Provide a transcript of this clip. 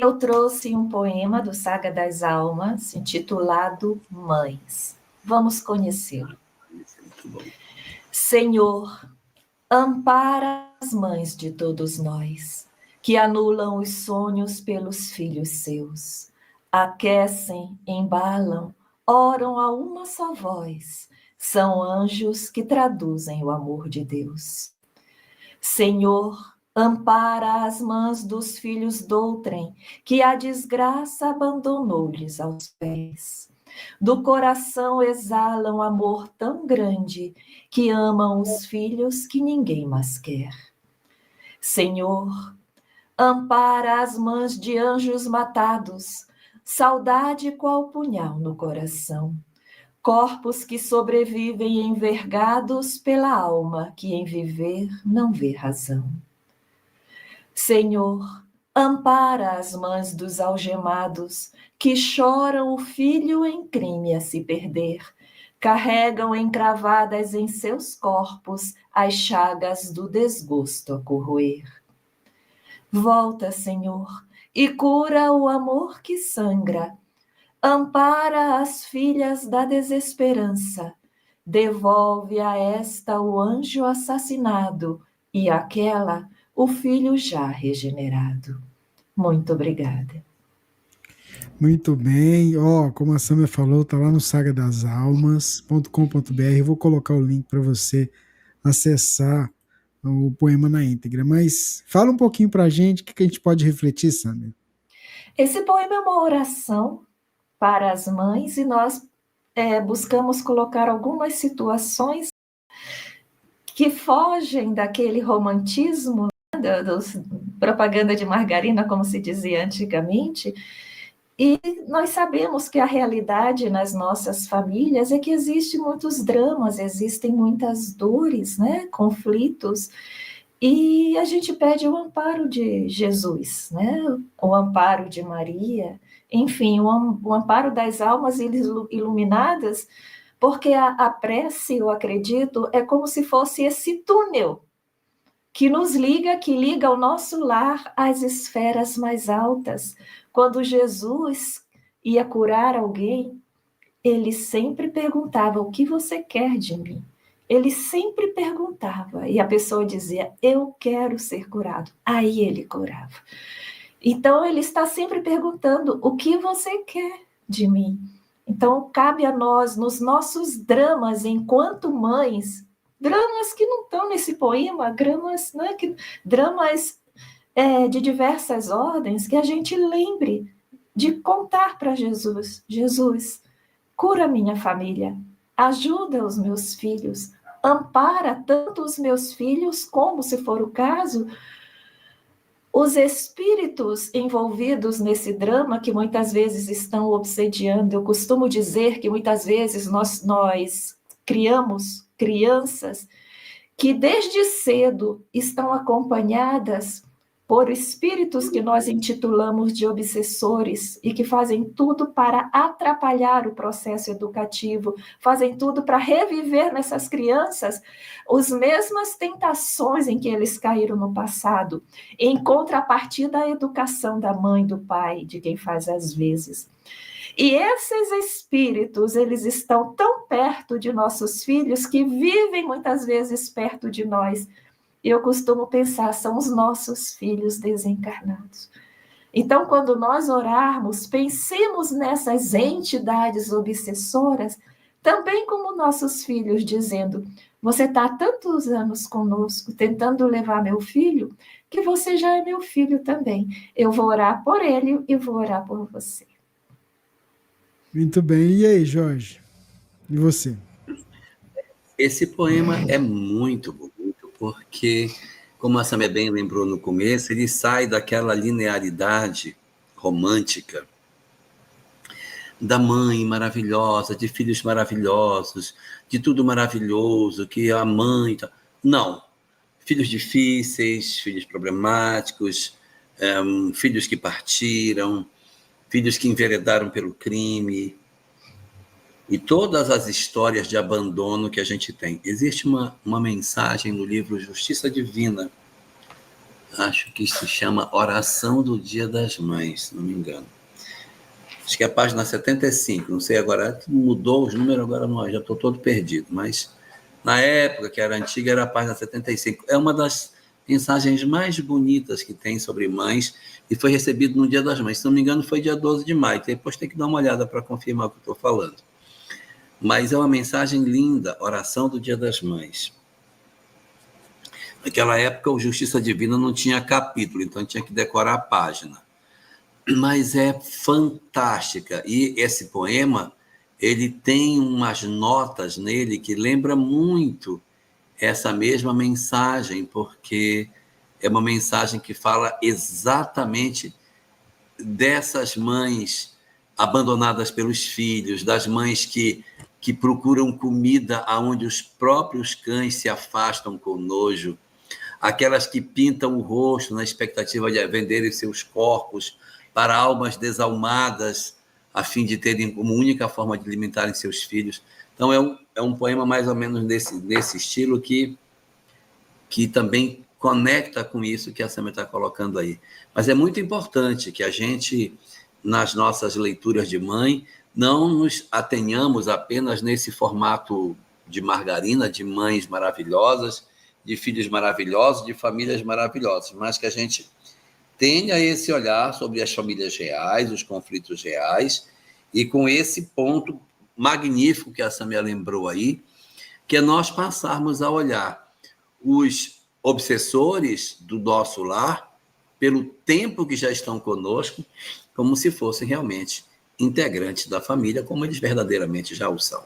Eu trouxe um poema do Saga das Almas, intitulado Mães. Vamos conhecê-lo. Senhor, ampara as mães de todos nós, que anulam os sonhos pelos filhos seus. Aquecem, embalam, oram a uma só voz. São anjos que traduzem o amor de Deus. Senhor, ampara as mãos dos filhos doutrem, que a desgraça abandonou-lhes aos pés. Do coração exalam amor tão grande, que amam os filhos que ninguém mais quer. Senhor, ampara as mãos de anjos matados, saudade qual punhal no coração. Corpos que sobrevivem envergados pela alma que em viver não vê razão. Senhor, ampara as mães dos algemados, que choram o filho em crime a se perder, carregam encravadas em seus corpos as chagas do desgosto a corroer. Volta, Senhor, e cura o amor que sangra, ampara as filhas da desesperança, devolve a esta o anjo assassinado e àquela o filho já regenerado. Muito obrigada. Muito bem. Como a Sâmia falou, tá lá no sagadasalmas.com.br. Eu vou colocar o link para você acessar o poema na íntegra. Mas fala um pouquinho para a gente, o que a gente pode refletir, Sâmia? Esse poema é uma oração para as mães e nós buscamos colocar algumas situações que fogem daquele romantismo, né, propaganda de margarina, como se dizia antigamente, e nós sabemos que a realidade nas nossas famílias é que existem muitos dramas, existem muitas dores, né, conflitos, e a gente pede o amparo de Jesus, né, o amparo de Maria, enfim, o amparo das almas iluminadas, porque a prece, eu acredito, é como se fosse esse túnel que nos liga, que liga o nosso lar às esferas mais altas. Quando Jesus ia curar alguém, ele sempre perguntava: o que você quer de mim? Ele sempre perguntava, e a pessoa dizia: eu quero ser curado. Aí ele curava. Então, ele está sempre perguntando: o que você quer de mim? Então, cabe a nós, nos nossos dramas, enquanto mães, dramas que não estão nesse poema, dramas de diversas ordens, que a gente lembre de contar para Jesus: Jesus, cura minha família, ajuda os meus filhos, ampara tanto os meus filhos, como, se for o caso, os espíritos envolvidos nesse drama, que muitas vezes estão obsediando. Eu costumo dizer que muitas vezes nós criamos crianças que desde cedo estão acompanhadas por espíritos que nós intitulamos de obsessores e que fazem tudo para atrapalhar o processo educativo, fazem tudo para reviver nessas crianças as mesmas tentações em que eles caíram no passado, em contrapartida à educação da mãe, do pai, de quem faz às vezes. E esses espíritos, eles estão tão perto de nossos filhos que vivem muitas vezes perto de nós. Eu costumo pensar, são os nossos filhos desencarnados. Então, quando nós orarmos, pensemos nessas entidades obsessoras, também como nossos filhos, dizendo: você está há tantos anos conosco, tentando levar meu filho, que você já é meu filho também. Eu vou orar por ele e vou orar por você. Muito bem. E aí, Jorge? E você? Esse poema é muito bonito, porque, como a Samia bem lembrou no começo, ele sai daquela linearidade romântica da mãe maravilhosa, de filhos maravilhosos, de tudo maravilhoso, que a mãe... Não. Filhos difíceis, filhos problemáticos, filhos que partiram, filhos que enveredaram pelo crime, e todas as histórias de abandono que a gente tem. Existe uma mensagem no livro Justiça Divina, Acho que se chama Oração do Dia das Mães, se não me engano. Acho que é a página 75, não sei agora, mudou os números, agora não, já estou todo perdido, mas na época, que era antiga, era a página 75. É uma das mensagens mais bonitas que tem sobre mães e foi recebido no Dia das Mães. Se não me engano, foi dia 12 de maio, depois tem que dar uma olhada para confirmar o que eu estou falando. Mas é uma mensagem linda, Oração do Dia das Mães. Naquela época, o Justiça Divina não tinha capítulo, então tinha que decorar a página. Mas é fantástica. E esse poema, ele tem umas notas nele que lembra muito essa mesma mensagem, porque é uma mensagem que fala exatamente dessas mães abandonadas pelos filhos, das mães que procuram comida aonde os próprios cães se afastam com nojo, aquelas que pintam o rosto na expectativa de venderem seus corpos para almas desalmadas, a fim de terem como única forma de alimentarem seus filhos. Então, é um poema mais ou menos desse estilo que também conecta com isso que a Sâmia está colocando aí. Mas é muito importante que a gente, nas nossas leituras de mãe, não nos atenhamos apenas nesse formato de margarina, de mães maravilhosas, de filhos maravilhosos, de famílias maravilhosas, mas que a gente tenha esse olhar sobre as famílias reais, os conflitos reais, e com esse ponto magnífico que a Sâmia lembrou aí, que é nós passarmos a olhar os obsessores do nosso lar pelo tempo que já estão conosco, como se fossem realmente integrantes da família, como eles verdadeiramente já o são.